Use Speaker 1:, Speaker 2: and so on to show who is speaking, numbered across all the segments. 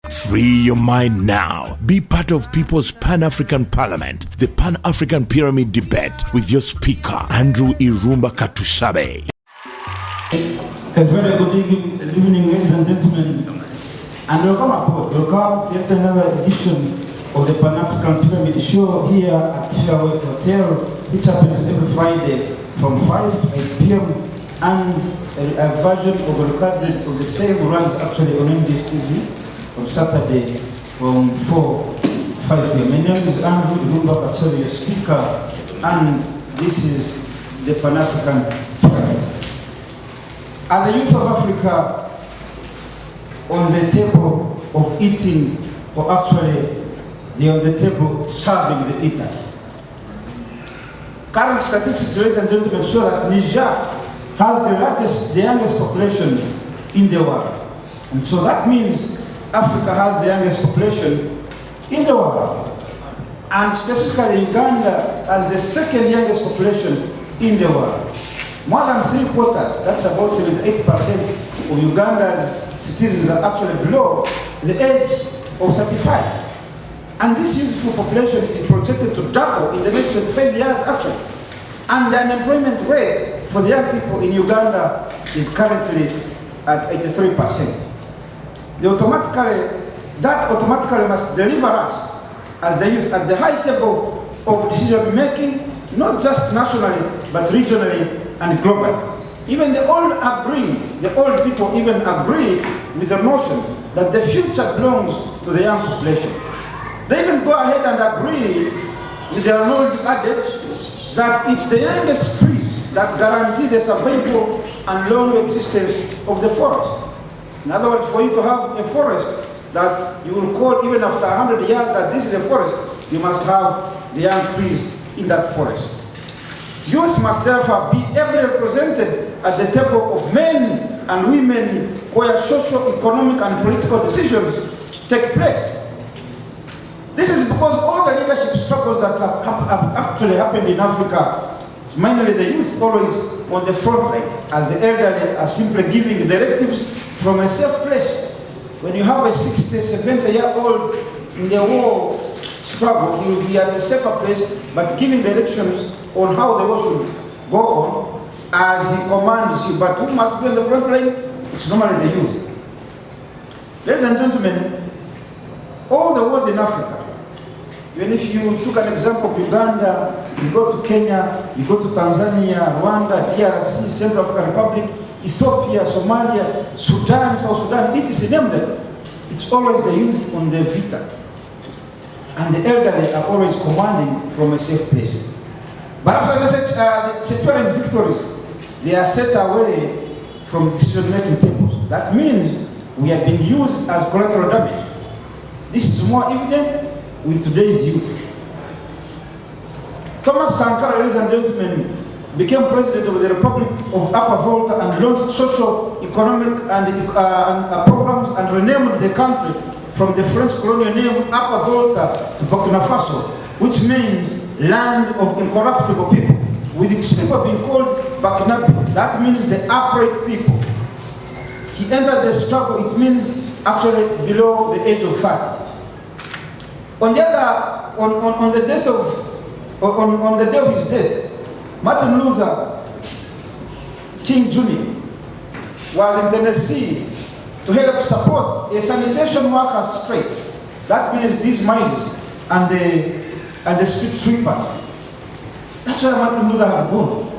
Speaker 1: Free your mind now. Be part of People's Pan-African Parliament, the Pan-African Pyramid Debate with your speaker, Andrew Irumba Katusabe.
Speaker 2: A very good evening, ladies and gentlemen. And welcome aboard. Welcome to another edition of the Pan-African Pyramid Show here at Fairway Hotel, which happens every Friday from 5 to 8 p.m. And a version of a recording of the same runs actually on MDS TV on Saturday from 4 to 5 p.m. My name is Andrew Irumba Katusabe, your speaker, and this is the Pan-African Pyramid. As the youth of Africa on the table of eating, or actually they are on the table serving the eaters. Current statistics, ladies and gentlemen, show that Niger has the youngest population in the world. And so that means Africa has the youngest population in the world. And specifically Uganda has the second youngest population in the world. More than 3/4, that's about 78% of Uganda's citizens are actually below the age of 35. And this youthful population is projected to double in the next 25 years actually. And the unemployment rate for the young people in Uganda is currently at 83%. That automatically must deliver us as the youth at the high table of decision making, not just nationally, but regionally and globally. Even the old people even agree with the notion that the future belongs to the young population. They even go ahead and agree with their old adage that it's the youngest trees that guarantee the survival and long existence of the forest. In other words, for you to have a forest that you will call even after 100 years that this is a forest, you must have the young trees in that forest. Youth must therefore be ably represented at the table of men and women where social, economic and political decisions take place. This is because all the leadership struggles that have actually happened in Africa, mainly the youth always on the front line, as the elderly are simply giving directives from a safe place. When you have a 60, 70-year-old in the war struggle, he will be at a safer place, but giving directions on how the war should go on as he commands you. But who must be on the front line? It's normally the youth. Ladies and gentlemen, all the wars in Africa, even if you took an example of Uganda, you go to Kenya, you go to Tanzania, Rwanda, DRC, Central African Republic, Ethiopia, Somalia, Sudan, South Sudan, it is named them. It's always the youth on the vita. And the elderly are always commanding from a safe place. But after the sectarian victories, they are set away from decision-making tables. That means we are being used as collateral damage. This is more evident with today's youth. Thomas Sankara, ladies and gentlemen, became president of the Republic of Upper Volta and launched social, economic and programs and renamed the country from the French colonial name Upper Volta to Burkina Faso, which means land of incorruptible people, with its people being called Bakinabi. That means the upright people. He entered the struggle, it means actually below the age of 30. On the other, on the day of his death, Martin Luther King Jr. was in Tennessee to help support a sanitation workers strike. That means these mines and the street sweepers. That's where Martin Luther had gone.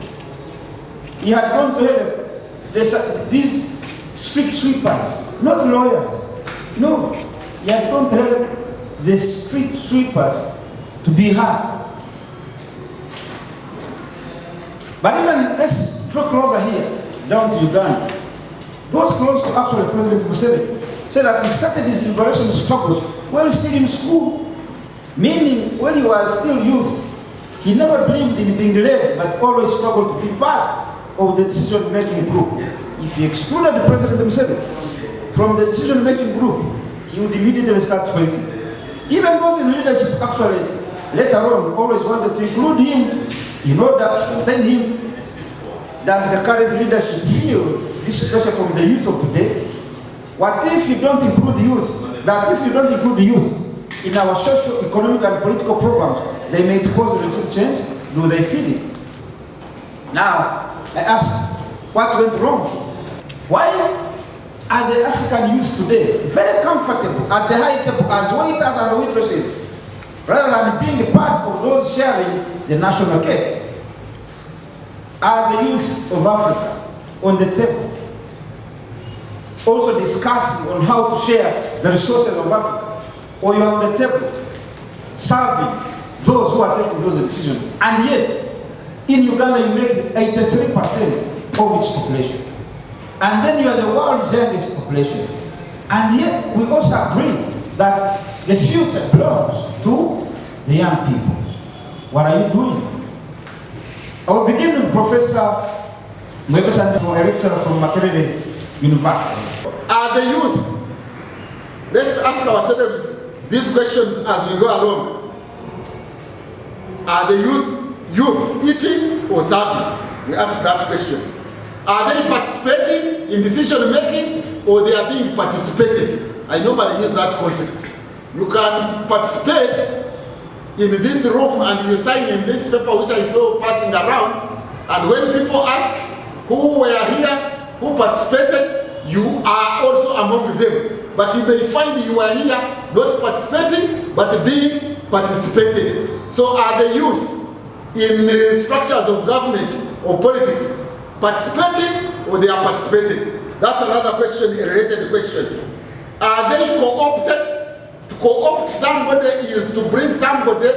Speaker 2: He had gone to help these street sweepers, not lawyers. No, he had gone to help the street sweepers to be heard. But even, let's draw closer here, down to Uganda. Those close to actually President Museveni said that he started his liberation struggles while still in school. Meaning, when he was still youth, he never believed in being led, but always struggled to be part of the decision-making group. If he excluded the President Museveni from the decision-making group, he would immediately start fighting. Even those in leadership actually, later on, always wanted to include him in order to tell him, does the current leadership feel this pressure from the youth of today? What if you don't include youth that if you don't include youth in our social, economic, and political programs, they may cause regime change. Do they feel it? Now, I ask, what went wrong? Why are the African youth today very comfortable at the high table as waiters and waitresses, rather than being part of those sharing the national cake? Are the youth of Africa on the table, also discussing on how to share the resources of Africa? Or you are on the table serving those who are taking those decisions? And yet, in Uganda, you make 83% of its population. And then you are the world's youngest population. And yet, we also agree that the future belongs to the young people. What are you doing? I will begin with Professor Mwambutsya, a lecturer from Makerere University.
Speaker 3: Are the youth? Let's ask ourselves these questions as we go along. Are the youth eating or serving? We ask that question. Are they participating in decision making or they are being participated? I normally use that concept. You can participate in this room and you sign in this paper which I saw passing around, and when people ask who were here, who participated, you are also among them. But you may find you are here not participating but being participated. So are the youth in structures of government or politics participating or they are participating? That's another question, a related question. Are they co-opted? To co-opt somebody is to bring somebody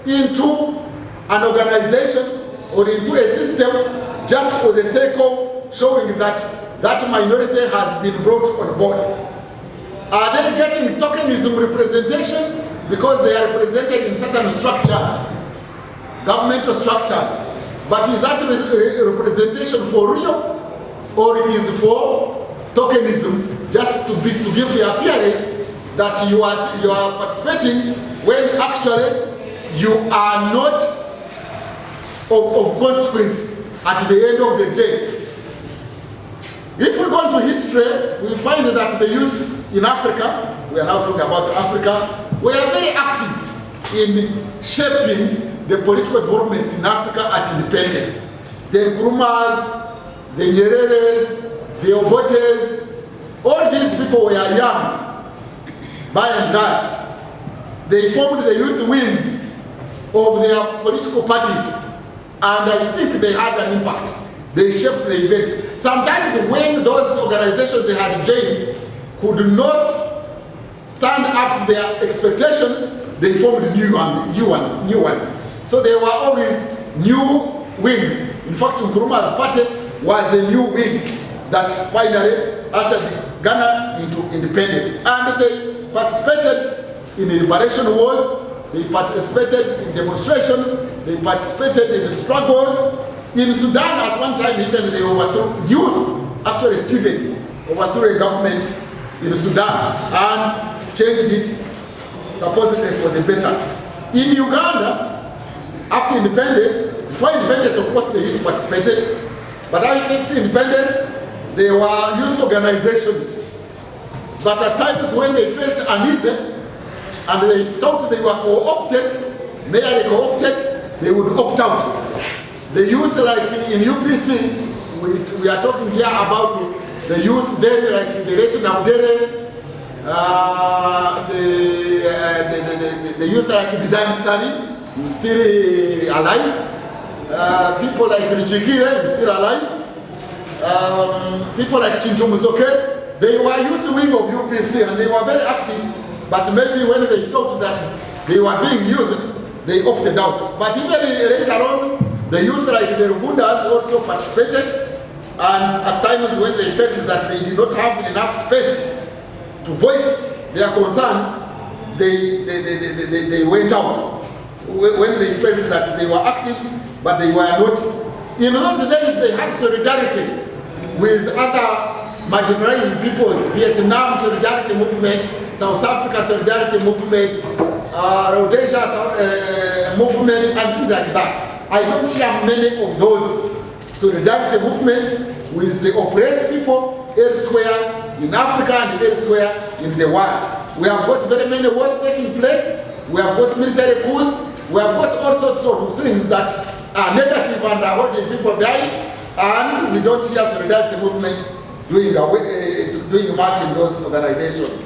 Speaker 3: into an organization or into a system just for the sake of showing that that minority has been brought on board. Are they getting tokenism representation because they are represented in certain structures, governmental structures? But is that representation for real, or it is for tokenism, just to give the appearance that you are participating when actually you are not of consequence at the end of the day? If we go into history, we find that the youth in Africa, we are now talking about Africa, we are very active in shaping the political developments in Africa at independence. The Nkrumahs, the Nyereres, the Obotes, all these people were young by and large. They formed the youth wings of their political parties, and I think they had an impact. They shaped the events. Sometimes when those organizations they had joined could not stand up to their expectations, they formed new ones. So there were always new wings. In fact, Nkrumah's party was a new wing that finally ushered Ghana into independence. And they participated in the liberation wars, they participated in demonstrations, they participated in struggles. In Sudan at one time even they overthrew youth, actually students, overthrew a government in Sudan and changed it supposedly for the better. In Uganda, after independence, before independence of course the youth participated, but after independence there were youth organizations. But at times when they felt uneasy and they thought they were co-opted, merely co-opted, they would opt out. The youth, like in UPC, we are talking here about the youth then, like the late Namdere, the youth like Bidan Sani, is still alive. People like Richigire is still alive. People like Chinchumusoke, they were youth wing of UPC and they were very active, but maybe when they thought that they were being used, they opted out. But even later on, the youth like the Rugundas also participated, and at times when they felt that they did not have enough space to voice their concerns, they went out. When they felt that they were active, but they were not. In those days they had solidarity with other marginalized peoples, Vietnam Solidarity Movement, South Africa Solidarity Movement, Rhodesia Movement, and things like that. I don't hear many of those solidarity movements with the oppressed people elsewhere in Africa and elsewhere in the world. We have got very many wars taking place. We have got military coups. We have got all sorts of things that are negative and are holding people dying, and we don't hear solidarity movements doing much in those organizations.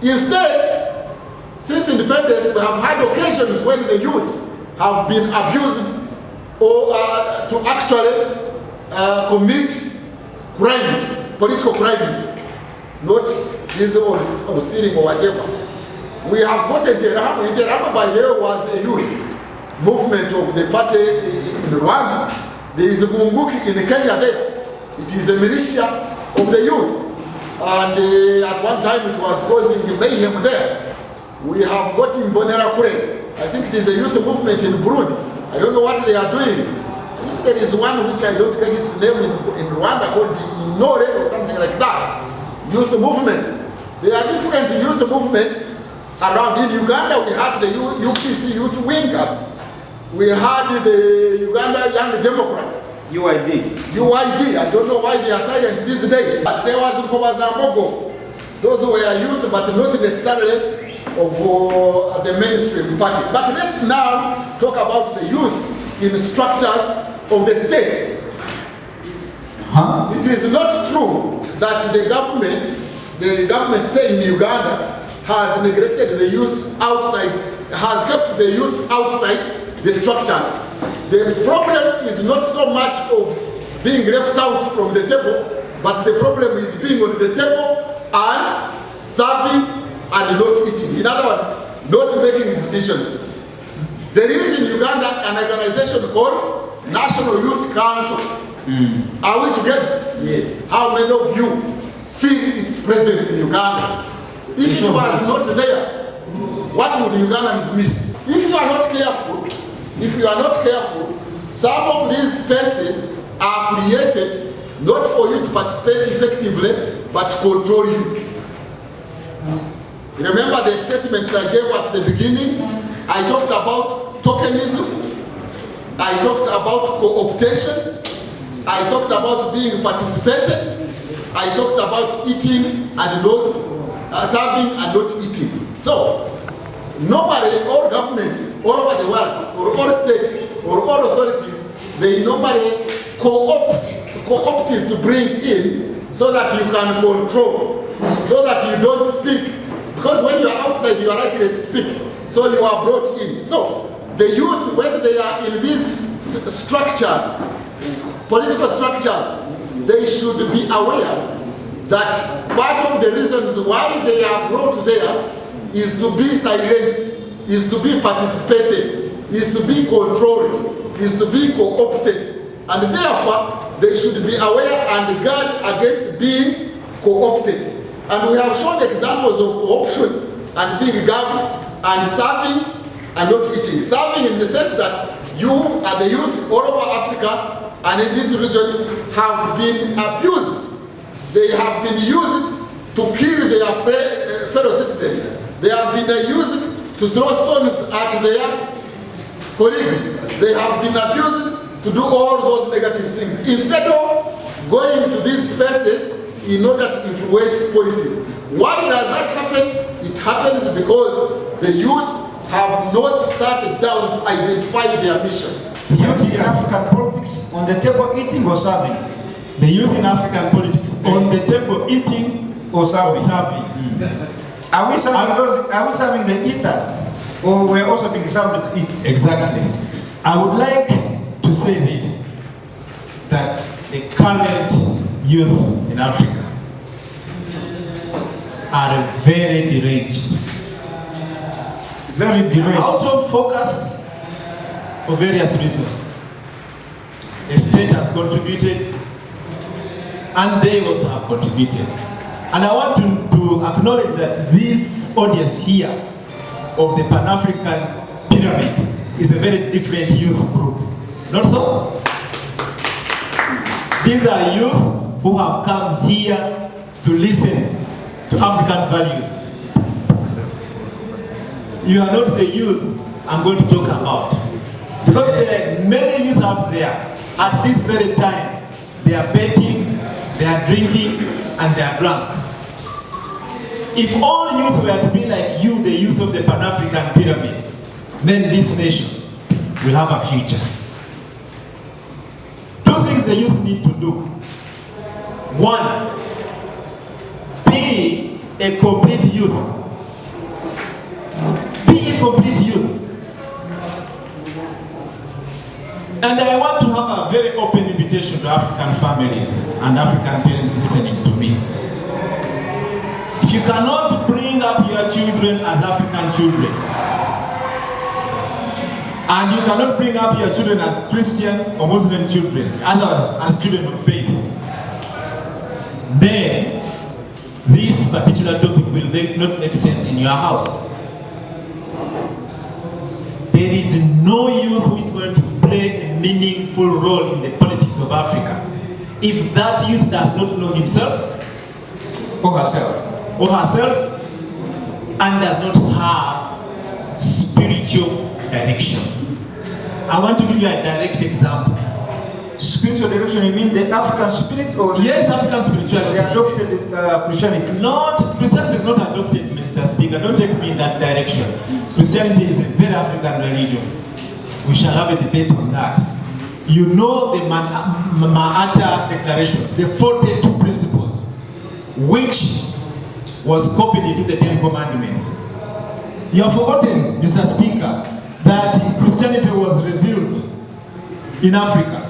Speaker 3: Instead, since independence, we have had occasions when the youth have been abused or to actually commit crimes, political crimes, not this or stealing or whatever. We have got Interama by there was a youth movement of the party in Rwanda. There is a Mwambutsya in Kenya there. It is a militia of the youth. And at one time it was causing mayhem there. We have got in Bonerakure. I think it is a youth movement in Burundi. I don't know what they are doing. I think there is one which I don't get its name in Rwanda called Inore or something like that. Youth movements. There are different youth movements around. In Uganda, we had the UPC Youth Wingers. We had the Uganda Young Democrats. UID. I don't know why they are silent these days. But there was Mwambutsya. Those were youth, but not necessarily of the mainstream party. But let's now talk about the youth in structures of the state. It is not true that the government say in Uganda has neglected the youth outside, has kept the youth outside the structures. The problem is not so much of being left out from the table, but the problem is being on the table and serving and not eating. In other words, not making decisions. There is in Uganda an organization called National Youth Council. Are we together?
Speaker 4: Yes.
Speaker 3: How many of you feel its presence in Uganda? If it was not there, what would Ugandans miss? If you are not careful, some of these spaces are created not for you to participate effectively, but to control you. Remember the statements I gave at the beginning? I talked about tokenism. I talked about co-optation. I talked about being participated. I talked about eating and not serving and not eating. So, nobody, all governments all over the world, or all states, or all authorities, they normally co-opt. Co-opt is to bring in so that you can control, so that you don't speak. Because when you are outside, you are likely to speak. So you are brought in. So the youth, when they are in these structures, political structures, they should be aware that part of the reasons why they are brought there is to be silenced, is to be participated, is to be controlled, is to be co-opted. And therefore, they should be aware and guard against being co-opted. And we have shown examples of co-option and being guarded and serving and not eating. Serving in the sense that you and the youth all over Africa and in this region have been abused. They have been used to kill their fellow citizens. They have been used to throw stones at their colleagues. They have been abused to do all those negative things. Instead of going to these spaces in order to influence policies. Why does that happen? It happens because the youth have not sat down to identify their mission.
Speaker 2: The youth in African politics on the table eating or serving?
Speaker 4: The youth in African politics on the table eating
Speaker 2: or serving? Are we serving the eaters? Or we're also being served to eat?
Speaker 4: Exactly. I would like to say this, that the current youth in Africa are very deranged.
Speaker 2: Very deranged.
Speaker 4: Out of focus for various reasons. The state has contributed and they also have contributed. And I want to acknowledge that this audience here of the Pan-African Pyramid is a very different youth group. Not so? These are youth who have come here to listen to African values. You are not the youth I'm going to talk about. Because there are many youth out there at this very time. They are betting, they are drinking, and they are drunk. If all youth were to be like you, the youth of the Pan-African pyramid, then this nation will have a future. Two things the youth need to do. One, be a complete youth. Be a complete youth. And I want to have a very open invitation to African families and African parents listening to me. If you cannot bring up your children as African children, and you cannot bring up your children as Christian or Muslim children, others as children of faith, then this particular topic will not make sense in your house. There is no youth who is going to play a meaningful role in the politics of Africa if that youth does not know himself or herself and does not have spiritual direction. I want to give you a direct example.
Speaker 2: Spiritual direction, you mean the African spirit or
Speaker 4: yes, African spirituality.
Speaker 2: They adopted Christianity?
Speaker 4: Not, Christianity is not adopted, Mr. Speaker. Don't take me in that direction. Christianity is a very African religion. We shall have a debate on that. You know the Maata declarations, the 42 principles, which was copied into the 10 commandments. You have forgotten, Mr. Speaker, that Christianity was revealed in Africa.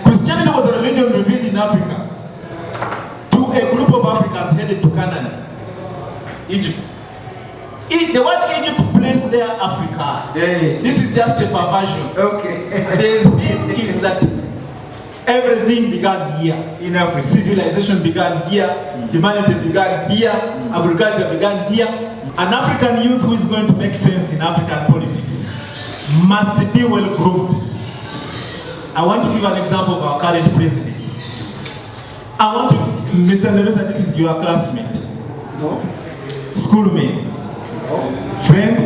Speaker 4: Christianity was a religion revealed in Africa to a group of Africans headed to Canaan, Egypt. The word Egypt placed there Africa. This is just a perversion.
Speaker 2: Okay.
Speaker 4: The thing is that everything began here. In Africa, civilization began here, humanity began here, agriculture began here. An African youth who is going to make sense in African politics must be well groomed. I want to give an example of our current president. I want to, Mr. Ndebesa, this is your classmate.
Speaker 3: No.
Speaker 4: Schoolmate.
Speaker 3: No.
Speaker 4: Friend?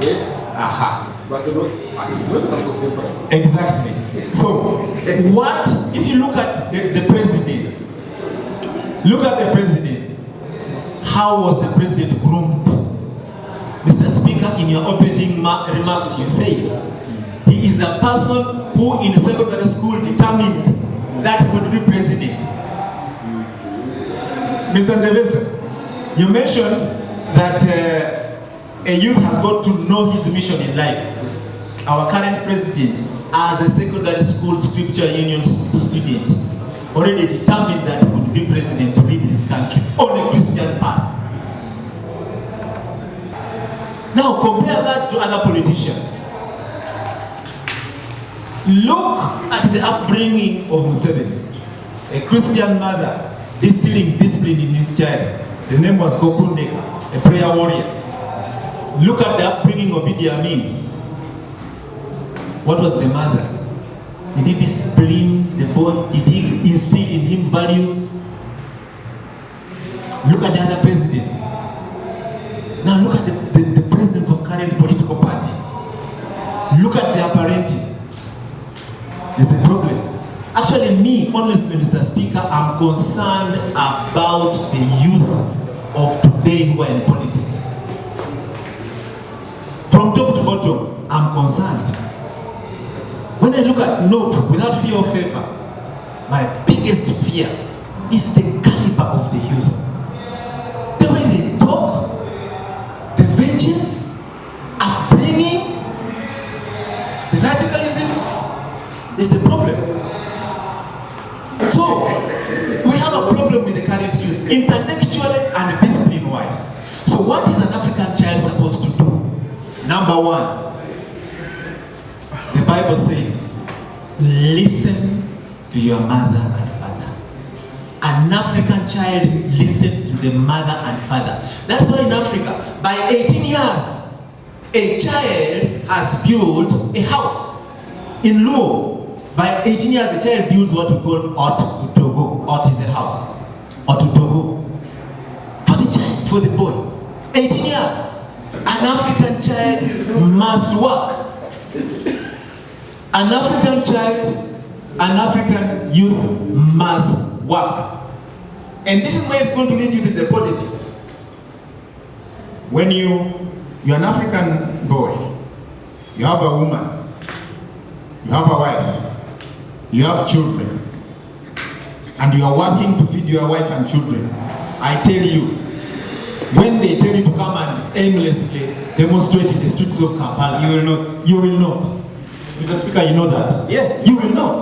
Speaker 3: Yes.
Speaker 4: Aha.
Speaker 3: But it's not contemporary.
Speaker 4: Exactly. So, what, if you look at the president, look at the president. How was the president groomed? Mr. Speaker, in your opening remarks, you said he is a person who in secondary school determined that he would be president. Mr. Ndebesa, you mentioned that a youth has got to know his mission in life. Our current president, as a secondary school scripture union student, already determined that he would be president to lead this country on a Christian path. Now compare that to other politicians. Look at the upbringing of Museveni, a Christian mother distilling discipline in his child. The name was Kokundeka, a prayer warrior. Look at the upbringing of Idi Amin. What was the mother? Did he discipline the boy? Did he instill in him values? Look at the other presidents. Now look at the presidents of current political parties. Look at their parenting. There's a problem. Actually, me, honestly, Mr. Speaker, I'm concerned about the youth of today who are in politics. From top to bottom, I'm concerned. When I look at NOPE without fear or favor, my biggest fear is the caliber of the youth. The way they talk, the vengeance, upbringing, the radicalism, there's a problem. So, we have a problem with the current youth, intellectually and discipline-wise. So what is an African child supposed to do? Number one, the Bible says, listen to your mother and father. An African child listens to the mother and father. That's why in Africa, by 18 years, a child has built a house. In Luo, by 18 years, the child builds what we call Ot Utogo. Ot is a house. Ot Utogo. For the child, for the boy. 18 years. An African child must work. An African child, an African youth must work. And this is where it's going to lead you to the politics. When you're an African boy, you have a woman, you have a wife, you have children, and you are working to feed your wife and children. I tell you, when they tell you to come and aimlessly demonstrate in the streets of Kampala,
Speaker 2: You will not.
Speaker 4: You will not. Mr. Speaker, you know that?
Speaker 2: Yeah.
Speaker 4: You will not.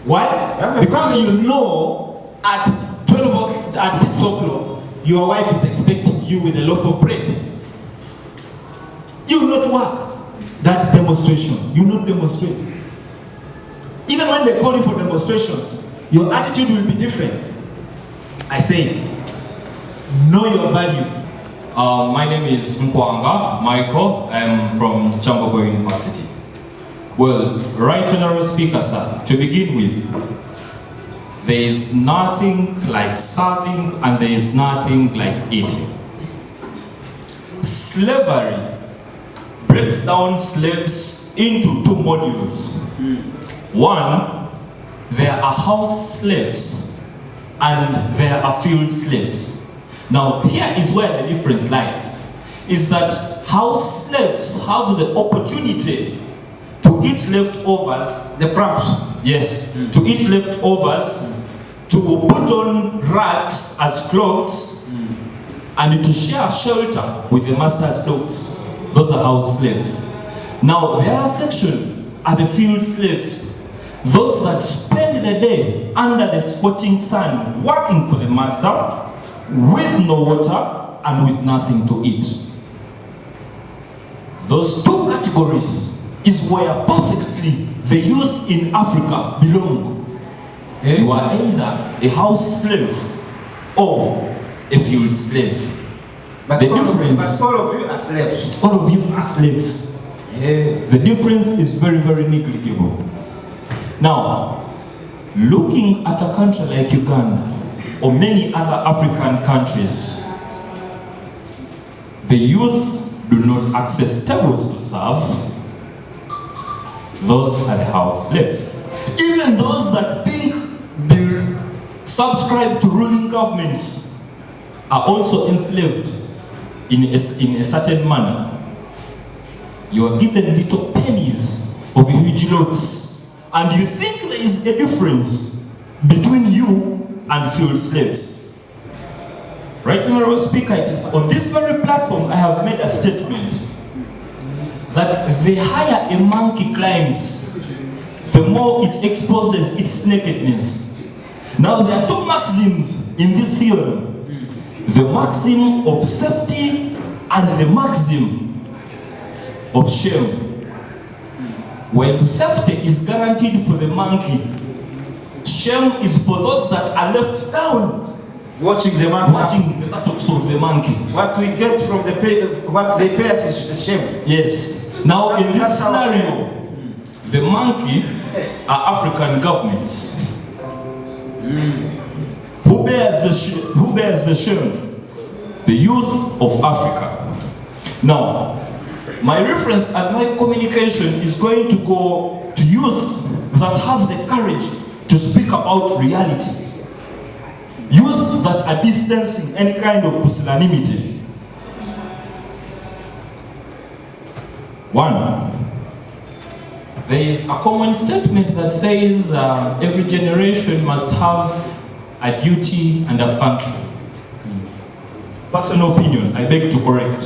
Speaker 4: Why?
Speaker 2: Yeah,
Speaker 4: Because you know at 6 o'clock, your wife is expecting you with a loaf of bread. You will not work that demonstration. You will not demonstrate. Even when they call you for demonstrations, your attitude will be different. I say, know your value.
Speaker 5: My name is Mwambutsya Michael. I'm from Change-Prof University. Well, right, Honorable Speaker, sir, to begin with, there is nothing like serving and there is nothing like eating. Slavery breaks down slaves into two modules. One, there are house slaves and there are field slaves. Now, here is where the difference lies, is that house slaves have the opportunity to eat leftovers.
Speaker 2: The props.
Speaker 5: Yes, to eat leftovers, to put on rags as clothes, and to share shelter with the master's dogs. Those are house slaves. Now, the other section are the field slaves. Those that spend the day under the scorching sun, working for the master, with no water and with nothing to eat. Those two categories is where perfectly the youth in Africa belong. You are either a house slave or a field slave.
Speaker 2: But
Speaker 5: The
Speaker 2: all of-
Speaker 5: difference-
Speaker 2: but all of you are slaves.
Speaker 5: All of you are slaves. The difference is very, very negligible. Now, looking at a country like Uganda or many other African countries, the youth do not access tables to serve. Those are the house slaves. Even those that think they subscribe to ruling governments are also enslaved in a certain manner. You are given little pennies of huge lots, and you think there is a difference between you and field slaves. Right, Honorable Speaker, it is on this very platform I have made a statement that the higher a monkey climbs, the more it exposes its nakedness. Now, there are two maxims in this theorem: the maxim of safety and the maxim of shame. When safety is guaranteed for the monkey, shame is for those that are left down,
Speaker 2: Watching the man.
Speaker 5: watching the buttocks of the monkey.
Speaker 2: What we get from the pay, what they pay us is the shame.
Speaker 5: Yes. Now, in this
Speaker 2: That's our
Speaker 5: scenario, the monkey are African governments. Who bears the shame? The youth of Africa. Now, my reference and my communication is going to go to youth that have the courage to speak about reality. Youth that are distancing any kind of pusillanimity. One, there is a common statement that says every generation must have a duty and a function. Personal opinion, I beg to correct.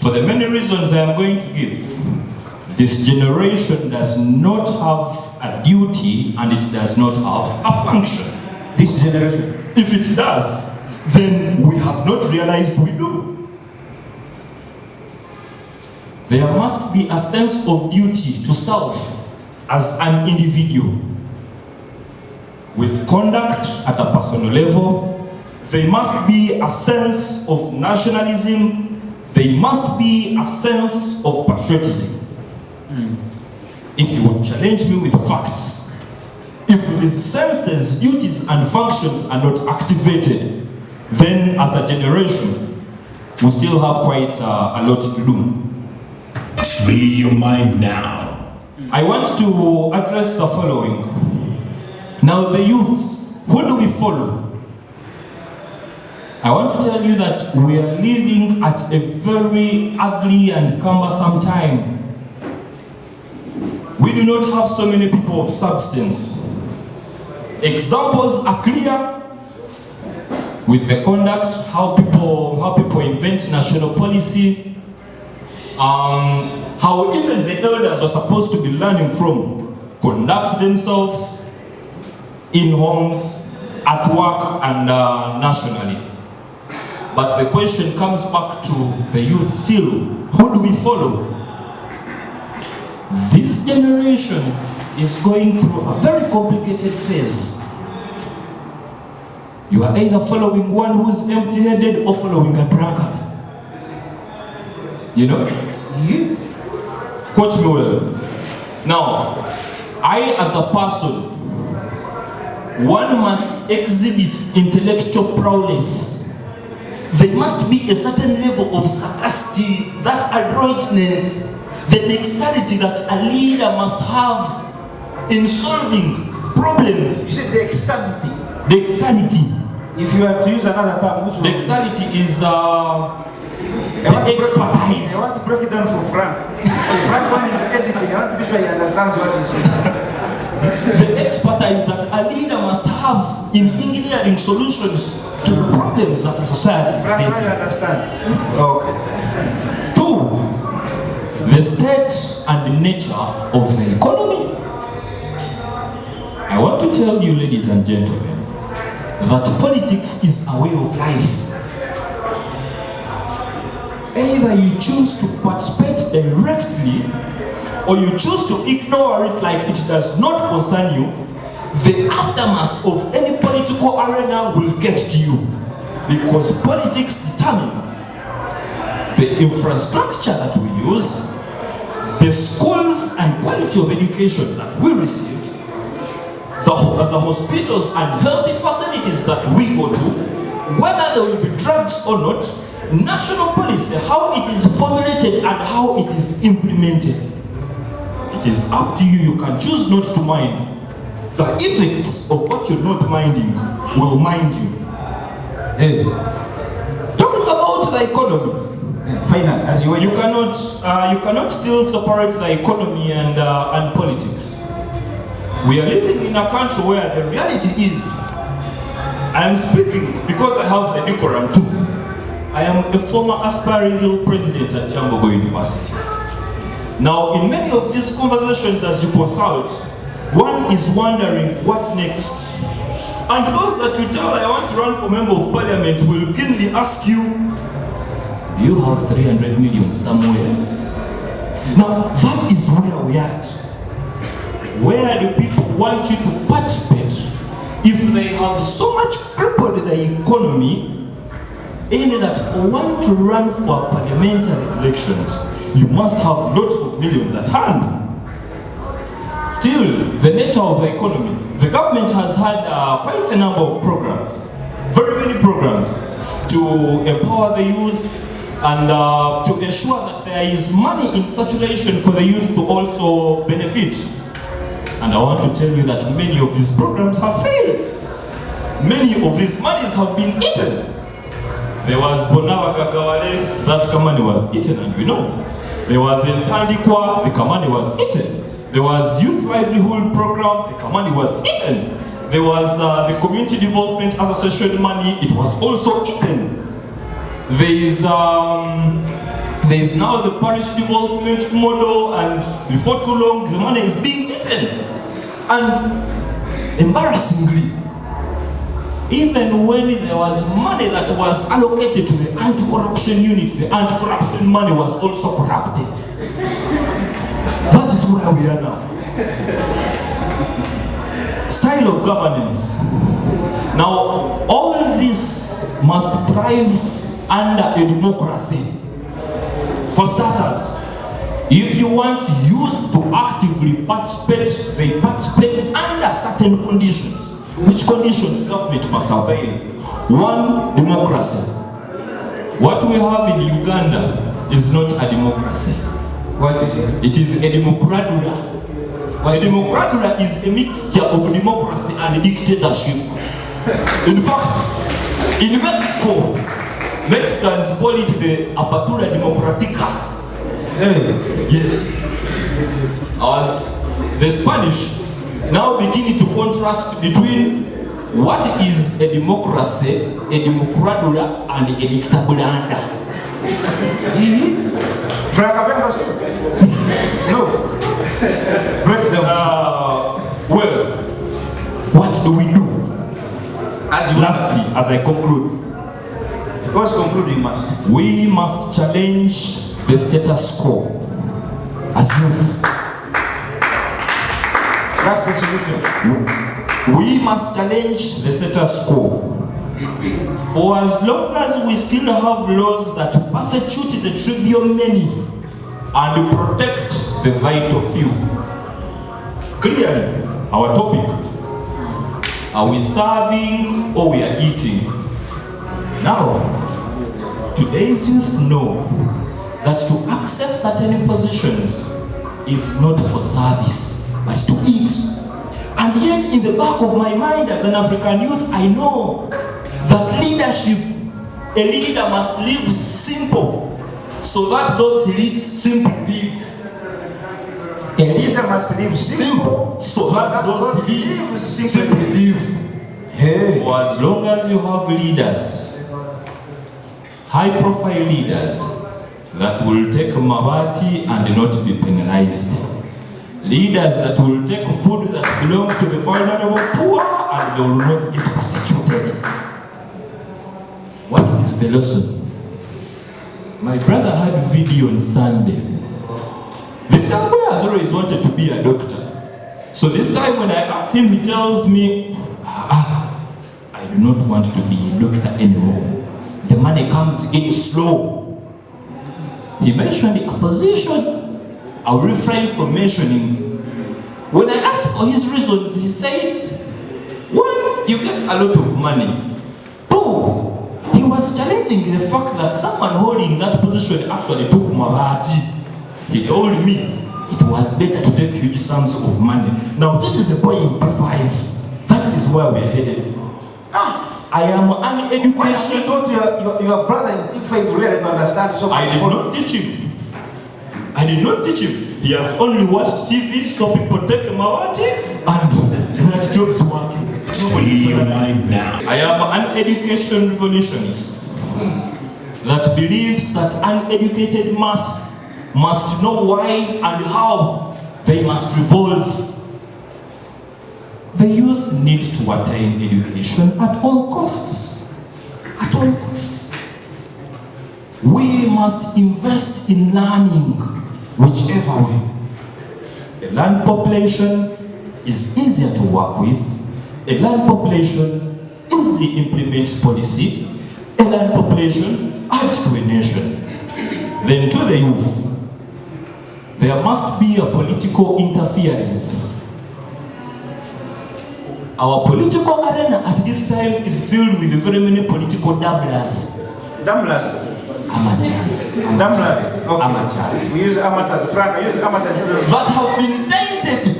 Speaker 5: For the many reasons I am going to give, this generation does not have a duty and it does not have a function.
Speaker 2: This generation.
Speaker 5: If it does, then we have not realized we do. There must be a sense of duty to self as an individual. With conduct at a personal level, there must be a sense of nationalism, there must be a sense of patriotism. If you would challenge me with facts, if the senses, duties, and functions are not activated, then as a generation, we still have quite a lot to do.
Speaker 1: Free your mind now.
Speaker 5: I want to address the following. Now, the youths, who do we follow? I want to tell you that we are living at a very ugly and cumbersome time. We do not have so many people of substance. Examples are clear with the conduct, how people invent national policy, how even the elders are supposed to be learning from, conduct themselves in homes, at work, and nationally. But the question comes back to the youth still. Who do we follow? This generation is going through a very complicated phase. You are either following one who's empty-headed or following a drunkard. You know? Quote me well. Now, I as a person, one must exhibit intellectual prowess. There must be a certain level of sagacity, that adroitness, the dexterity that a leader must have in solving problems.
Speaker 2: You said dexterity.
Speaker 5: Dexterity.
Speaker 2: If you have to use another term, which one?
Speaker 5: Dexterity is the
Speaker 2: I want
Speaker 5: expertise.
Speaker 2: to break it down for Frank. Frank one is editing. I want to be sure he understands what he's saying.
Speaker 5: The expertise that a leader must have in engineering solutions to the problems that the society
Speaker 2: Frank,
Speaker 5: faces.
Speaker 2: now you understand? Okay.
Speaker 5: 2, the state and the nature of the economy. I want to tell you, ladies and gentlemen, that politics is a way of life. Either you choose to participate directly, or you choose to ignore it like it does not concern you. The aftermath of any political arena will get to you, because politics determines the infrastructure that we use, the schools and quality of education that we receive, the hospitals and healthy facilities that we go to, whether there will be drugs or not, national policy, how it is formulated and how it is implemented. It is up to you. You can choose not to mind. The effects of what you're not minding will mind you.
Speaker 2: Hey.
Speaker 5: Talking about the economy,
Speaker 2: Final, as you
Speaker 5: cannot still separate the economy and politics. We are living in a country where the reality is, I am speaking because I have the decorum too. I am a former aspiring guild president at Jambogo University. Now, in many of these conversations, as you consult, one is wondering what next. And those that you tell I want to run for member of parliament will beginly ask you, do you have 300 million somewhere? Now, that is where we are at. Where do people want you to participate if they have so much crippled the economy, in that for one to run for parliamentary elections, you must have lots of millions at hand. Still, the nature of the economy, the government has had quite a number of programs, very many programs, to empower the youth and to ensure that there is money in circulation for the youth to also benefit. And I want to tell you that many of these programs have failed. Many of these monies have been eaten. There was Bonawa Gagawale, that Kamani was eaten, and we know. There was in Pandikwa, the Kamani was eaten. There was Youth Livelihood Program, the Kamani was eaten. There was the Community Development Association money, it was also eaten. There is now the parish development model, and before too long, the money is being eaten. And embarrassingly, even when there was money that was allocated to the anti-corruption unit, the anti-corruption money was also corrupted. That is where we are now. Style of governance. Now, all this must thrive under a democracy. For starters, if you want youth to actively participate, they participate under certain conditions. Which conditions government must avail? 1, democracy. What we have in Uganda is not a democracy.
Speaker 2: What is it?
Speaker 5: It is a democradula. A democradula is a mixture of democracy and dictatorship. In fact, In Mexico, Mexicans call it the Apertura Democrática. Yes. As the Spanish now beginning to contrast between what is a democracy, a democradura, and a dictadura.
Speaker 2: Frank, have you understood? No. Break down.
Speaker 5: Well, what do we do? Lastly, as I conclude,
Speaker 2: Because conclude you must.
Speaker 5: we must challenge the status quo as youth.
Speaker 2: That's the solution.
Speaker 5: We must challenge the status quo. For as long as we still have laws that persecute the trivial many and protect the vital few. Clearly, our topic, are we serving or we are eating? Now, today's youth know that to access certain positions is not for service, but to eat. And yet, in the back of my mind as an African youth, I know that leadership, a leader must live simple, so that those he leads simply live.
Speaker 2: A leader must live simple,
Speaker 5: so that those he leads simply live.
Speaker 2: Hey.
Speaker 5: For as long as you have leaders, high-profile leaders, that will take mabati and not be penalized. Leaders that will take food that belong to the vulnerable poor and they will not get persecuted. What is the lesson? My brother had a video on Sunday. This young boy has always wanted to be a doctor. So this time when I asked him, he tells me, I do not want to be a doctor anymore. The money comes in slow. He mentioned a position. I'll refrain from mentioning. When I asked for his reasons, he said, one, you get a lot of money. Two, he was challenging the fact that someone holding that position actually took mabati. He told me it was better to take huge sums of money. Now this is a boy in P5. That is where we are headed. I am an education.
Speaker 2: You taught your brother in P5 really to understand so much.
Speaker 5: I did not teach him. I did not teach him. He has only watched TV, so people take mawati and that job's working. I am an education revolutionist that believes that uneducated mass must know why and how they must revolve. The youth need to attain education at all costs. At all costs. We must invest in learning, whichever way. A learned population is easier to work with. A learned population easily implements policy. A learned population adds to a nation. Then to the youth, there must be a political interference. Our political arena at this time is filled with very many political dabblers.
Speaker 2: Dabblers?
Speaker 5: Amateurs.
Speaker 2: Dabblers? Okay.
Speaker 5: Amateurs.
Speaker 2: We use amateurs. Frank, I use amateurs.
Speaker 5: That have been tainted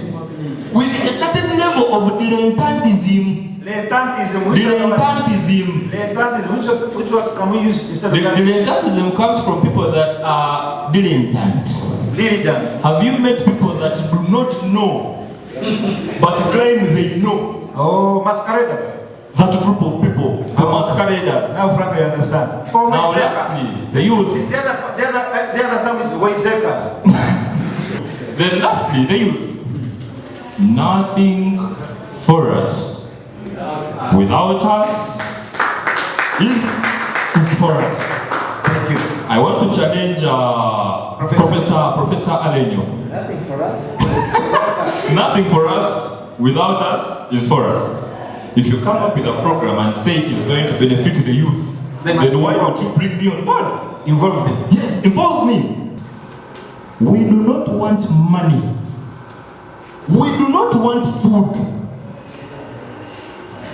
Speaker 5: with a certain level of dilettantism.
Speaker 2: Dilettantism.
Speaker 5: Dilettantism.
Speaker 2: Which word can we use instead of
Speaker 5: Dilettantism comes from people that are dilettant.
Speaker 2: Dilettant.
Speaker 5: Have you met people that do not know but claim they know?
Speaker 2: Oh, masquerader.
Speaker 5: That group of people, the masqueraders.
Speaker 2: Now, Frank, I understand. Oh,
Speaker 5: Now, lastly, the youth.
Speaker 2: The other term is wayseekers.
Speaker 5: Then lastly, the youth. Nothing for us without us is for us.
Speaker 2: Thank you.
Speaker 5: I want to challenge Professor Alenyo.
Speaker 2: Nothing for us.
Speaker 5: Nothing for us without us is for us. If you come up with a program and say it is going to benefit the youth, then why don't you bring me on board?
Speaker 2: Involve them.
Speaker 5: Yes, involve me. We do not want money. We do not want food.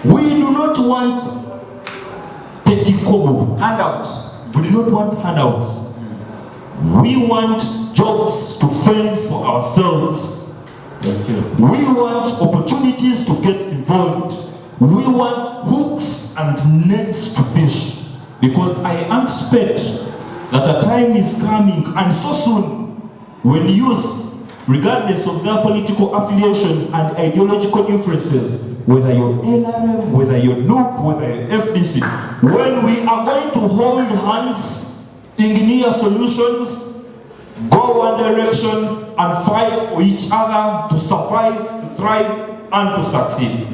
Speaker 5: We do not want petikobo.
Speaker 2: Handouts.
Speaker 5: We do not want handouts. We want jobs to fend for ourselves. We want opportunities to get involved. We want hooks and nets to fish, because I anticipate that a time is coming, and so soon, when youth, regardless of their political affiliations and ideological differences, whether you're NRM, whether you're NUP, whether you're FDC, when we are going to hold hands, engineer solutions, go one direction, and fight for each other to survive, to thrive, and to succeed.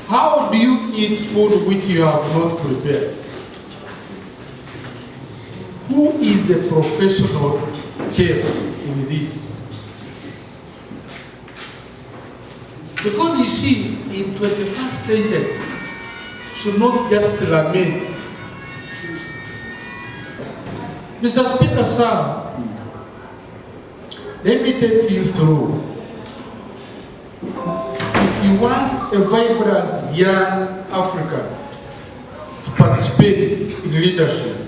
Speaker 6: How do you eat food which you have not prepared? Who is a professional chef in this? Because you see, in 21st century, should not just lament. Mr. Speaker, sir, let me take you through. If you want a vibrant young African to participate in leadership,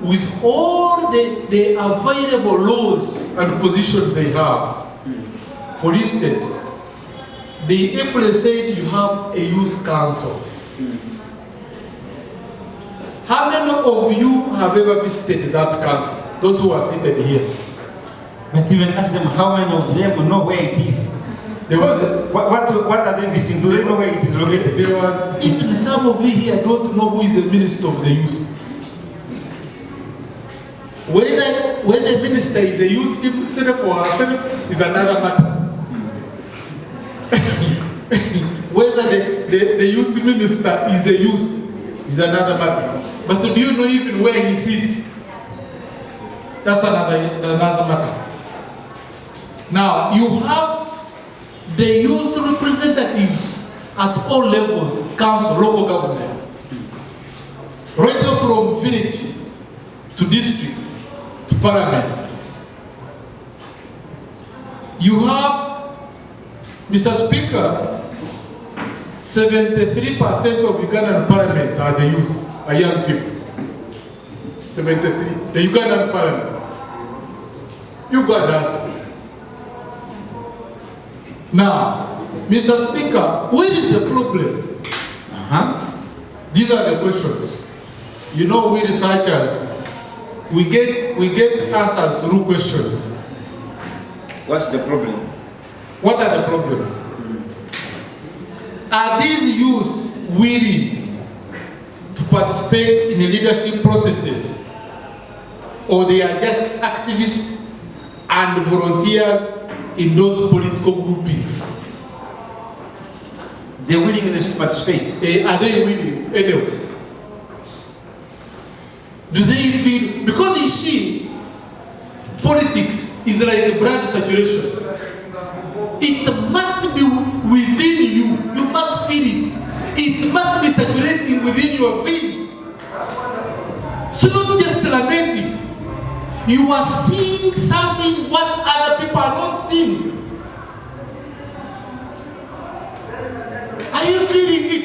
Speaker 6: with all the available laws and positions they have, for instance, the April said you have a youth council. How many of you have ever visited that council? Those who are seated here.
Speaker 7: But even ask them how many of them know where it is. What are they visiting? Do they know where it is located?
Speaker 6: There was, even some of you here don't know who is the minister of the youth. Whether the minister is a youth himself or herself is another matter. Whether the youth minister is a youth is another matter. But do you know even where he sits? That's another matter. Now, you have the youth representatives at all levels, council, local government, right from village to district to parliament. You have, Mr. Speaker, 73% of Ugandan parliament are the youth, are young people. 73, the Ugandan parliament. Ugandans. Now, Mr. Speaker, where is the problem? These are the questions. You know, we researchers, we get answers through questions.
Speaker 7: What's the problem?
Speaker 6: What are the problems? Are these youth willing to participate in the leadership processes, or they are just activists and volunteers in those political groupings?
Speaker 7: Their willingness to participate.
Speaker 6: Are they willing? Anyway. Do they feel, because you see, politics is like blood saturation. It must be within you. You must feel it. It must be saturating within your veins. So not just lamenting. You are seeing something what other people are not seeing. Are you feeling it?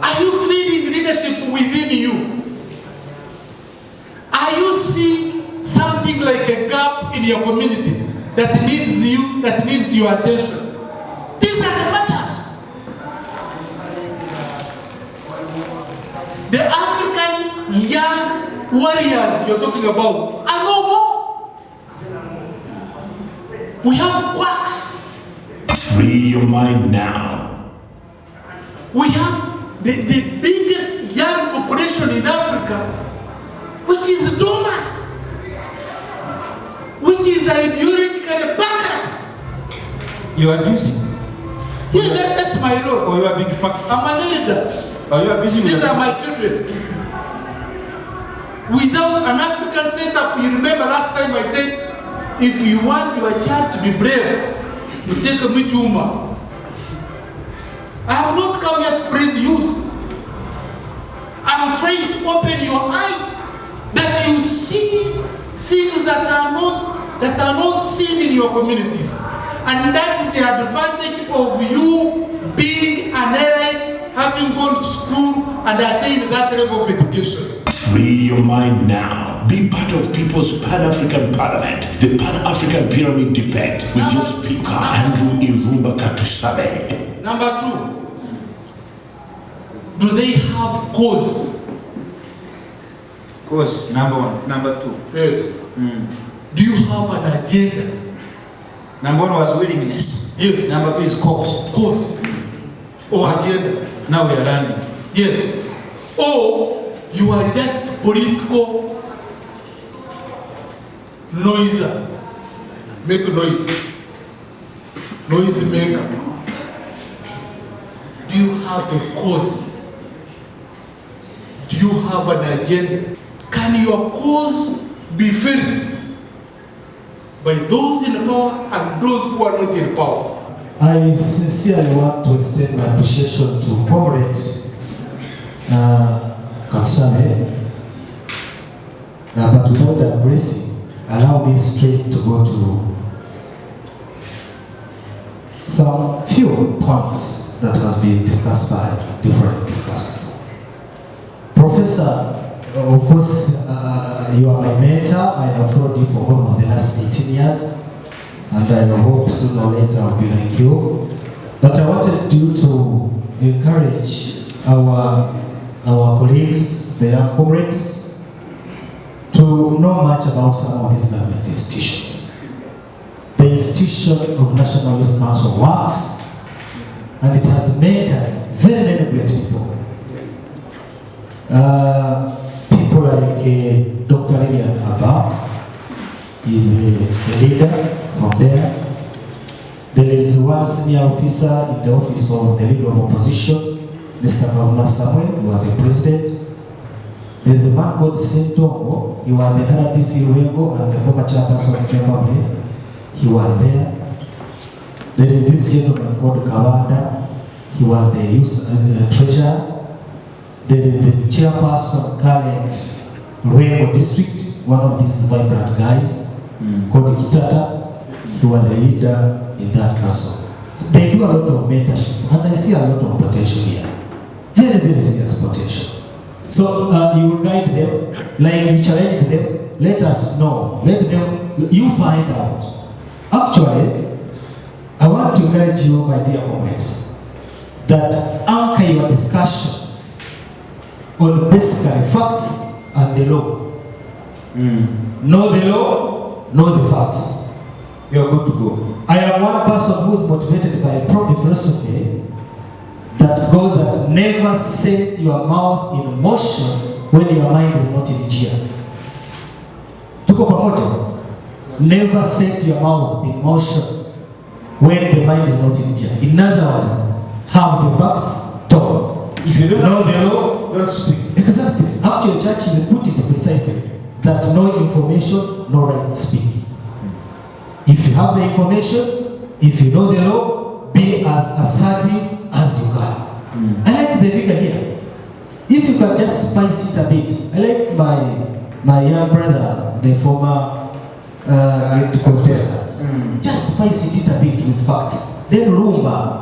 Speaker 6: Are you feeling leadership within you? Are you seeing something like a gap in your community that needs you, that needs your attention? These are the matters. The African young warriors you're talking about are no more. We have quacks.
Speaker 1: Free your mind now.
Speaker 6: We have the biggest young population in Africa, which is dormant, which is ideologically bankrupt.
Speaker 7: You are abusing.
Speaker 6: Yeah, that's my role.
Speaker 7: Or you are being fucked.
Speaker 6: I'm an elder.
Speaker 7: Or you are abusing.
Speaker 6: These are my children. Without an African setup, you remember last time I said, if you want your child to be brave, you take a Michuma. I have not come here to praise youth. I'm trying to open your eyes that you see things that are not seen in your communities. And that is the advantage of you being an elite, having gone to school and attained that level of education.
Speaker 1: Free your mind now. Be part of People's Pan-African Parliament, the Pan-African Pyramid Debate with your speaker, Andrew Irumba Katusabe.
Speaker 6: Number two, do they have cause?
Speaker 7: Cause, number one. Number two.
Speaker 6: Yes. Do you have an agenda?
Speaker 7: Number one was willingness.
Speaker 6: Yes.
Speaker 7: Number two is cause.
Speaker 6: Cause or agenda?
Speaker 7: Now we are learning.
Speaker 6: Yes. Or you are just political noiser. Make noise. Noise maker. Do you have a cause? Do you have an agenda? Can your cause be filled by those in power and those who are not in power?
Speaker 8: I sincerely want to extend my appreciation to Comrade Katsame, but without digressing, allow me straight to go to some few points that has been discussed by different discussants. Professor, of course, you are my mentor. I have followed you for almost the last 18 years, and I hope sooner or later I'll be like you. But I wanted you to encourage our colleagues, the young comrades, to know much about some of these government institutions. The institution of National Youth Council works, and it has mentored very many great people. People like Dr. Lilian Abba, the leader from there. There is one senior officer in the office of the leader of opposition, Mr. Mwambutsya Samuel, who was the president. There is a man called Sentongo, he was the RDC Wengo and the former chairperson of Assembly. He was there. There is this gentleman called Kawanda, he was the youth treasurer. The chairperson current Ruengo district, one of these vibrant guys, called Kitata, he was the leader in that council. So they do a lot of mentorship, and I see a lot of potential here. Very, very serious potential. So you will guide them, like you challenge them, let us know, let them, you find out. Actually, I want to encourage you, my dear comrades, that anchor your discussion on basically facts and the law. Know the law, know the facts. You are good to go. I am one person who is motivated by a philosophy that goes that never set your mouth in motion when your mind is not in gear. Tuko pamoja? Never set your mouth in motion when the mind is not in gear. In other words, have the facts, talk. If you don't know the law, don't speak. Exactly. Actually, church will put it precisely that no information, no right speaking. If you have the information, if you know the law, be as assertive as you can. I like the figure here. If you can just spice it a bit. I like my young brother, the former contestant. Just spice it a bit with facts. Then Lumba.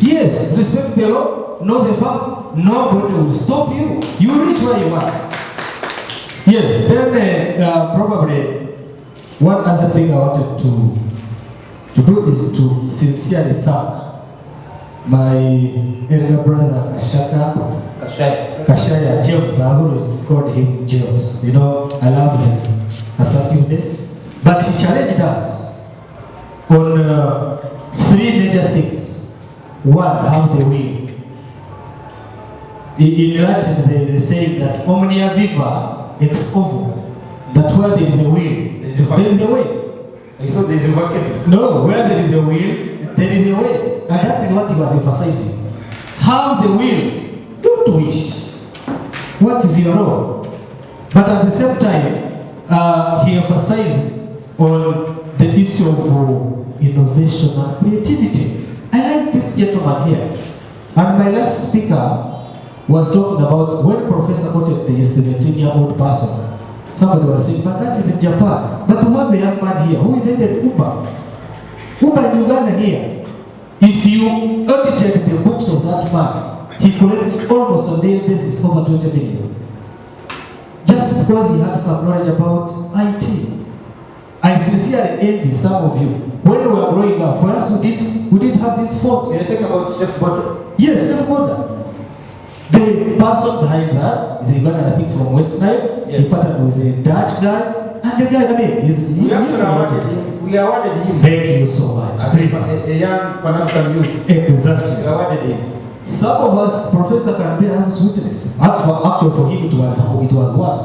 Speaker 8: Yes, respect the law, know the fact, nobody will stop you. You reach where you are. Yes, then probably one other thing I wanted to do is to sincerely thank my elder brother Kashaya James. I always called him James. You know, I love his assertiveness. But he challenged us on 3 major things. One, how they will. In Latin, there is a saying that omnia viva ex ovo. That where there is a will, there is a way.
Speaker 7: I thought there is a vacuum.
Speaker 8: No, where there is a will, there is a way. And that is what he was emphasizing. Have the will, don't wish. What is your role? But at the same time, he emphasized on the issue of innovation and creativity. I like this gentleman here. And my last speaker was talking about when Professor quoted the 17-year-old person. Somebody was saying, but that is in Japan. But we have a young man here who invented Uber. Uber in Uganda here. If you audited the books of that man, he collects almost on a daily basis over 20 million. Just because he had some knowledge about IT. I sincerely envy some of you. When we were growing up, for us we didn't have these phones.
Speaker 7: You're talking about self-bottle.
Speaker 8: Yes, same border. The person behind that is a Ugandan, I think, from West Nile.
Speaker 7: Yes.
Speaker 8: He partnered with a Dutch guy, and the guy, I mean,
Speaker 7: We actually awarded him. We awarded him.
Speaker 8: Thank you so much. Please.
Speaker 7: A young Pan-African youth.
Speaker 8: Exactly.
Speaker 7: We awarded him.
Speaker 8: Some of us, Professor can be a witness. Actually, for him, it was worse.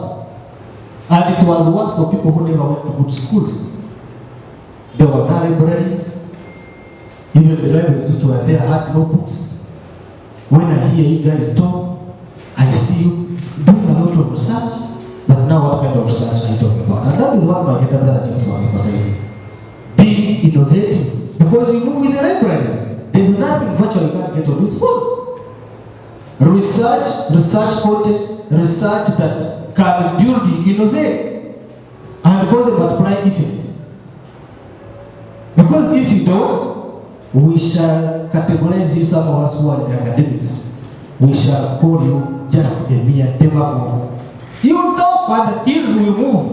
Speaker 8: And it was worse for people who never went to good schools. There were no libraries. Even the libraries which were there had no books. When I hear you guys talk, I see you doing a lot of research. But now what kind of research are you talking about? And that is what my elder brother James emphasizes. Be innovative. Because you move with the libraries. There is nothing virtually you can get on these phones. Research content, research that can build you, innovate, and cause a multiplying effect. Because if you don't, we shall categorize you, some of us who are in the academics, we shall call you just a mere demagogue. You talk and the hills will move,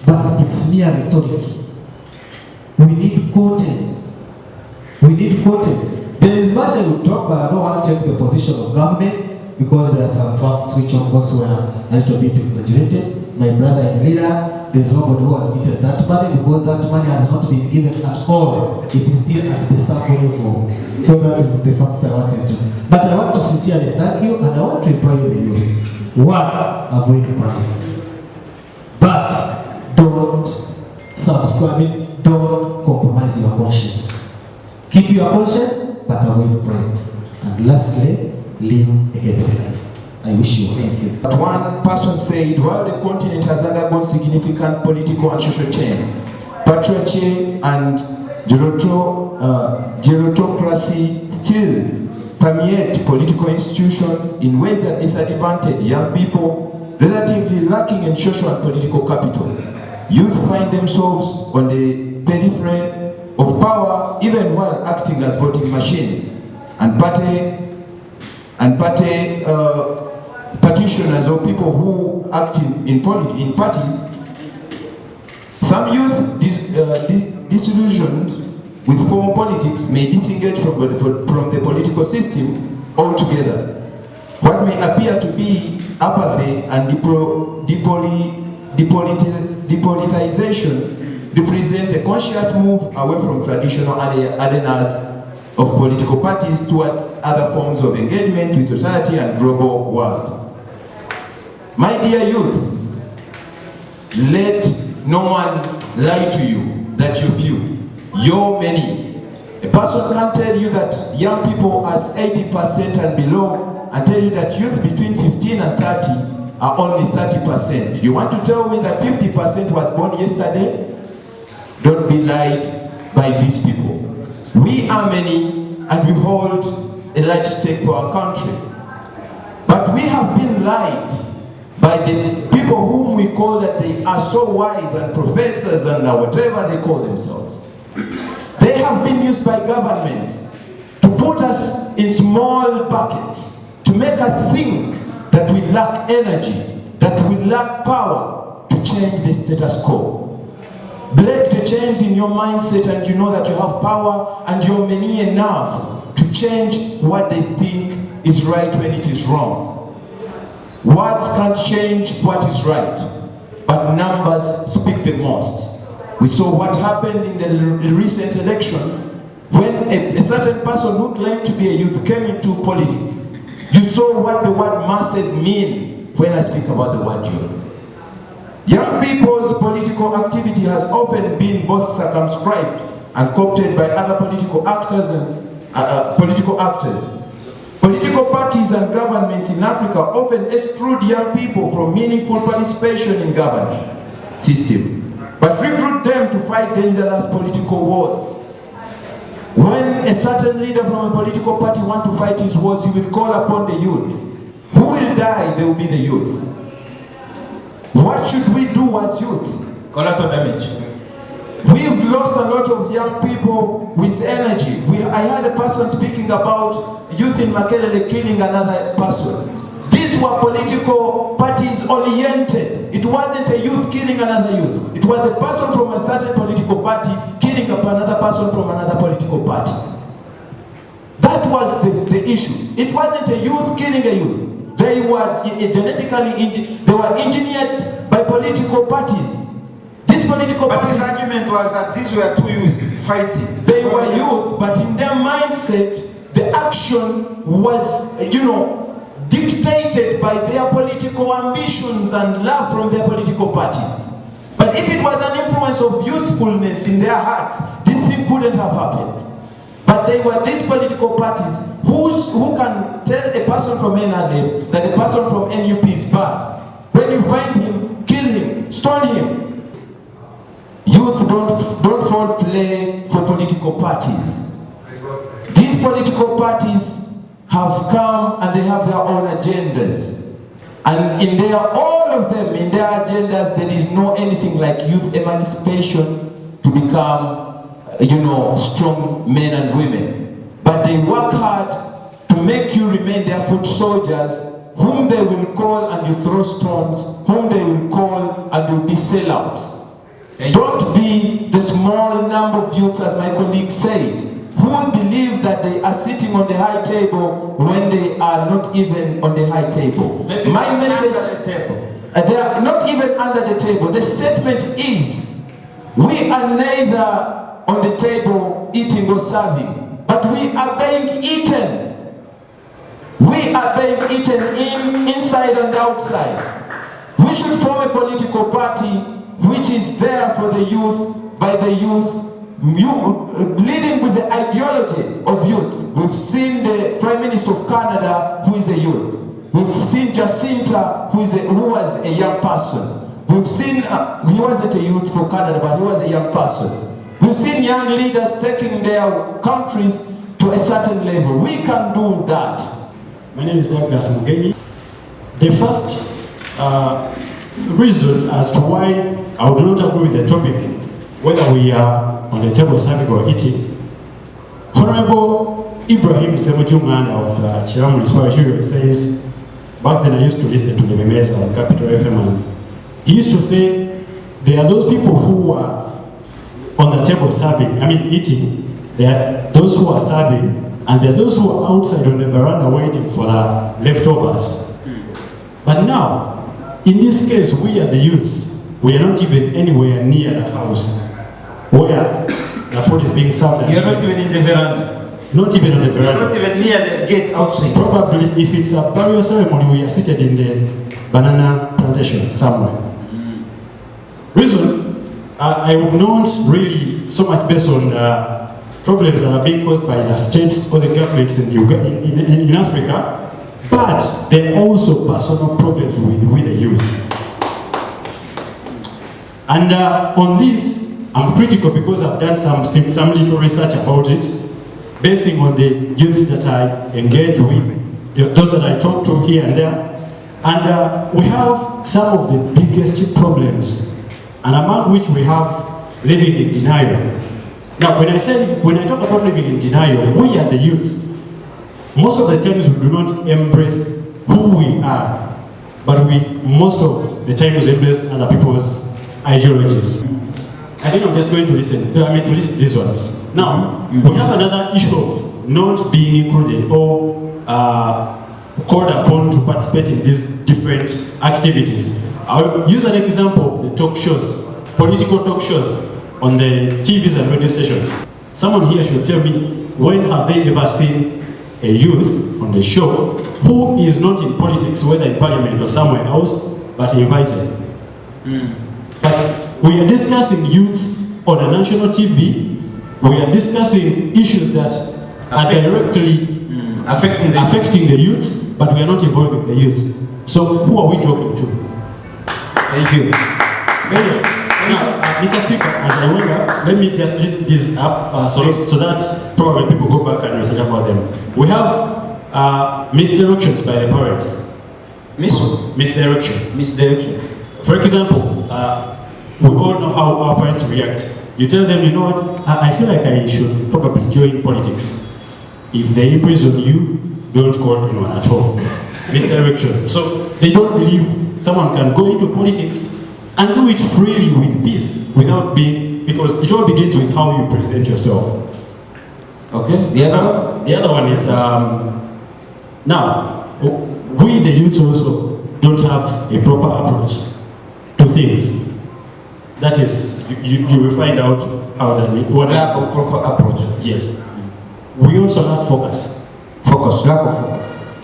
Speaker 8: but it's mere rhetoric. We need content. We need content. There is much I will talk, but I don't want to take the position of government because there are some facts which of course were a little bit exaggerated. My brother and leader, there's nobody who has eaten that money because that money has not been given at all. It is still at the sample level. So that is the facts I wanted to. But I want to sincerely thank you and I want to empower the youth. One, avoid crime. But don't subscribe, don't compromise your conscience. Keep your conscience, but avoid crime. And lastly, live a healthy life. I wish you thank you.
Speaker 9: But one person said, while the continent has undergone significant political and social change, patriarchy and gerontocracy still permeate political institutions in ways that disadvantage young people relatively lacking in social and political capital. Youth find themselves on the periphery of power even while acting as voting machines and petitioners or people who act in parties. Some youth disillusioned with formal politics may disengage from the political system altogether. What may appear to be apathy and depoliticization represent a conscious move away from traditional arenas of political parties towards other forms of engagement with society and global world. My dear youth, let no one lie to you that you few. You're many. A person can tell you that young people at 80% and below and tell you that youth between 15 and 30 are only 30%. You want to tell me that 50% was born yesterday? Don't be lied by these people. We are many and we hold a large stake for our country. But we have been lied by the people whom we call that they are so wise and professors and whatever they call themselves. They have been used by governments to put us in small buckets, to make us think that we lack energy, that we lack power to change the status quo. Break the chains in your mindset and you know that you have power and you're many enough to change what they think is right when it is wrong. Words can't change what is right, but numbers speak the most. We saw what happened in the recent elections when a certain person who claimed to be a youth came into politics. You saw what the word masses mean when I speak about the word youth. Young people's political activity has often been both circumscribed and co-opted by other political actors and political parties and governments in Africa often exclude young people from meaningful participation in governance system, but recruit them to fight dangerous political wars. When a certain leader from a political party wants to fight his wars, he will call upon the youth. Who will die? They will be the youth. What should we do as youths? Collateral damage. We've lost a lot of young people with energy. I heard a person speaking about youth in Makerere killing another person. These were political parties oriented. It wasn't a youth killing another youth. It was a person from a certain political party killing another person from another political party. That was the issue. It wasn't a youth killing a youth. They were they were engineered by political parties. These political parties.
Speaker 7: But his argument was that these were two youth fighting.
Speaker 9: They were youth, but in their mindset, the action was, dictated by their political ambitions and love from their political parties. But if it was an influence of youthfulness in their hearts, this thing couldn't have happened. But they were these political parties who can tell a person from NRM that a person from NUP is bad. When you find him, kill him, stone him. Youth don't fall prey for political parties. These political parties have come and they have their own agendas. And in all of them, in their agendas, there is no anything like youth emancipation to become, strong men and women. But they work hard to make you remain their foot soldiers, whom they will call and you throw stones, whom they will call and you'll be sellouts. Don't be the small number of youths, as my colleague said, who believe that they are sitting on the high table when they are not even on the high table.
Speaker 7: Maybe
Speaker 9: my message,
Speaker 7: under the table.
Speaker 9: They are not even under the table. The statement is, we are neither on the table eating or serving, but we are being eaten. We are being eaten inside and outside. We should form a political party which is there for the youth, by the youth, leading with the ideology of youth. We've seen the Prime Minister of Canada, who is a youth. We've seen Jacinta, who was a young person. We've seen, he wasn't a youth for Canada, but he was a young person. We've seen young leaders taking their countries to a certain level. We can do that.
Speaker 10: My name is Douglas Mugenyi. The first reason as to why I would not agree with the topic, whether we are on the table serving or eating, Honorable Ibrahim Semujumanda of Chiramu Municipal says, back then I used to listen to the Memeza on Capital FM, and he used to say, there are those people who are on the table serving, eating, there are those who are serving, and there are those who are outside on the veranda waiting for the leftovers. But now, in this case, we are the youths. We are not even anywhere near the house where the food is being served.
Speaker 7: You're not even in the veranda.
Speaker 10: Not even on the veranda.
Speaker 7: You're not even near the gate outside.
Speaker 10: Probably, if it's a burial ceremony, we are seated in the banana plantation somewhere. Reason, I would not really so much based on problems that are being caused by the states or the governments in Africa, but there are also personal problems with the youth. And on this, I'm critical because I've done some little research about it, basing on the youth that I engage with, those that I talk to here and there. And we have some of the biggest problems, and among which we have living in denial. Now, when I talk about living in denial, we are the youths. Most of the times we do not embrace who we are, but we most of the times embrace other people's ideologies. I think I'm just going to list these ones. Now, we have another issue of not being included or called upon to participate in these different activities. I'll use an example of the talk shows, political talk shows on the TVs and radio stations. Someone here should tell me, when have they ever seen a youth on the show who is not in politics, whether in parliament or somewhere else, but invited? But we are discussing youths on a national TV. We are discussing issues that are directly affecting the youths, but we are not involving the youths. So who are we talking to?
Speaker 7: Thank you.
Speaker 10: Now, Mr. Speaker, as I went up, let me just list these up so that probably people go back and research about them. We have misdirections by the parents. Misdirection. For example, we all know how our parents react. You tell them, you know what, I feel like I should probably join politics. If they imprison you, don't call anyone at all. Misdirection. So they don't believe someone can go into politics and do it freely with peace, without being, because it all begins with how you present yourself.
Speaker 7: Okay. The other
Speaker 10: one is now we the youth also don't have a proper approach to things. That is, you will find out how that what
Speaker 7: lack of proper approach.
Speaker 10: Yes. We also lack focus.
Speaker 7: Lack of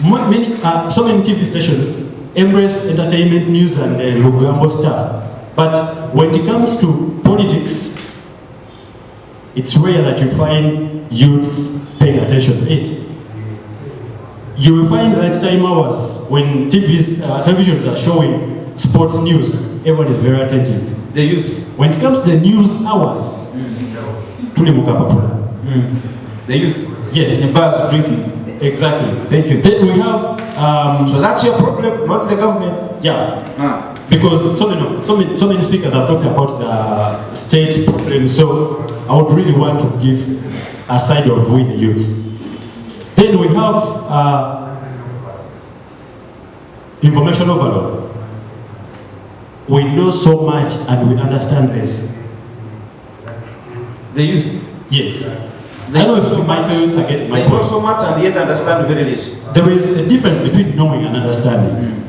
Speaker 7: focus.
Speaker 10: So many TV stations embrace entertainment, news, and Lugambo stuff. But when it comes to politics, it's rare that you find youths paying attention to it. You will find lunchtime hours when televisions are showing sports news, everyone is very attentive.
Speaker 7: The youth.
Speaker 10: When it comes to the news hours, truly mukapapula.
Speaker 7: The youth.
Speaker 10: Yes.
Speaker 7: In bars drinking.
Speaker 10: Exactly.
Speaker 7: Thank you.
Speaker 10: Then we have.
Speaker 7: So that's your problem, not the government.
Speaker 10: Yeah. Because so many speakers have talked about the state problems. So I would really want to give a side of we the youths. Then we have information overload. We know so much and we understand less.
Speaker 7: The youth?
Speaker 10: Yes. I don't know if my parents are getting my point.
Speaker 7: They know so much and yet understand very less.
Speaker 10: There is a difference between knowing and understanding.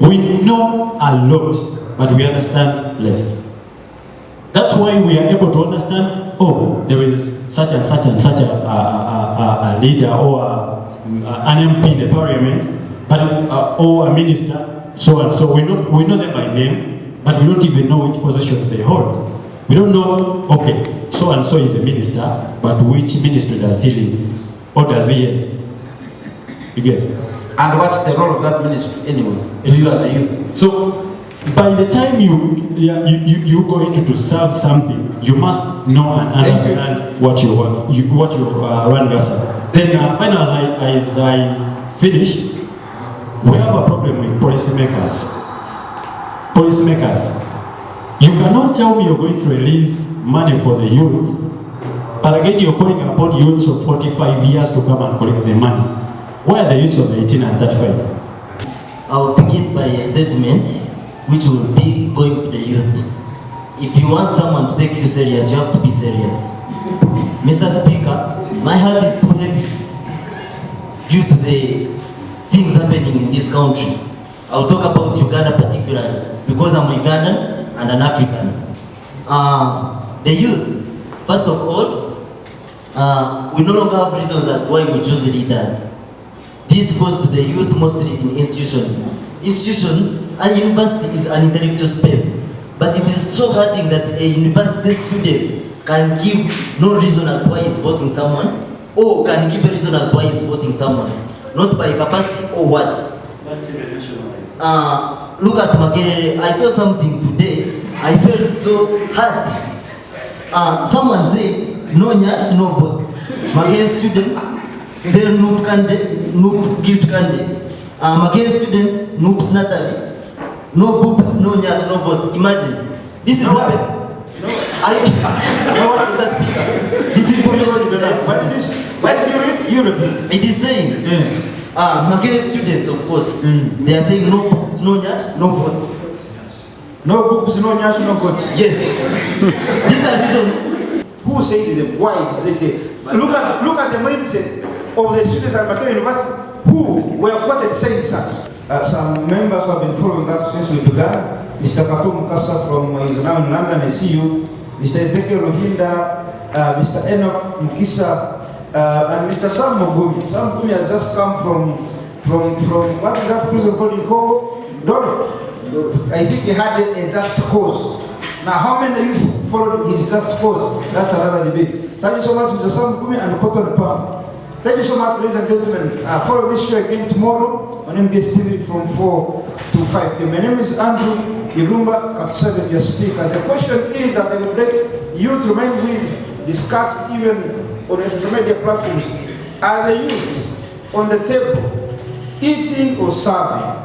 Speaker 10: We know a lot, but we understand less. That's why we are able to understand, oh, there is such and such and such a leader or an MP in the parliament, but, or a minister, so and so. We know them by name, but we don't even know which positions they hold. We don't know, okay, so and so is a minister, but which ministry does he lead? Or does he head? You get it?
Speaker 7: And what's the role of that ministry anyway? To you as a youth.
Speaker 10: So by the time you go into to serve something, you must know and understand what you want, what you're running after. Then finally, as I finish, we have a problem with policymakers. You cannot tell me you're going to release money for the youth, but again you're calling upon youths of 45 years to come and collect the money. Where are the youths of 18 and 35?
Speaker 11: I will begin by a statement which will be going to the youth. If you want someone to take you serious, you have to be serious. Mr. Speaker, my heart is too heavy due to the things happening in this country. I'll talk about Uganda particularly because I'm Ugandan and an African. The youth, first of all, we no longer have reasons as to why we choose leaders. This goes to the youth mostly in institutions. And university is an intellectual space. But it is so hurting that a university student can give no reason as to why he's voting someone, or can give a reason as to why he's voting someone. Not by capacity or what. Look at Makerere. I saw something today. I felt so hurt. Someone said, no nyash, no vote. Makerere students, they're no guilt candidate. Makerere student, noobs Natalie. No boobs, no nyash, no votes. Imagine. This is happening. Mr. Speaker, this information you don't have.
Speaker 7: Why did you read? You repeat.
Speaker 11: It is saying, Makerere students, of course, they are saying no boobs, no nyash, no votes.
Speaker 7: No boobs, no nyash, no votes.
Speaker 11: Yes. These are reasons.
Speaker 2: Who said to them? Why did they say? Look at the mindset of the students at Makerere University who were quoted saying such. Some members who have been following us since we began. Mr. Katum Mukasa is now in London, I see you. Mr. Ezekiel Rohinda, Mr. Enoch Mukisa, and Mr. Sam Mugumi. Sam Mugumi has just come from what is that prison called in Congo? Doro. I think he had a just cause. Now, how many youth followed his just cause? That's another debate. Thank you so much, Mr. Sam Mugumi and Cotton Palm. Thank you so much, ladies and gentlemen. Follow this show again tomorrow on MBS TV from 4 to 5 p.m. My name is Andrew Irumba Katusabek, your speaker. The question is that I would like you to remain with, discuss even on the social media platforms. Are the youth on the table eating or serving?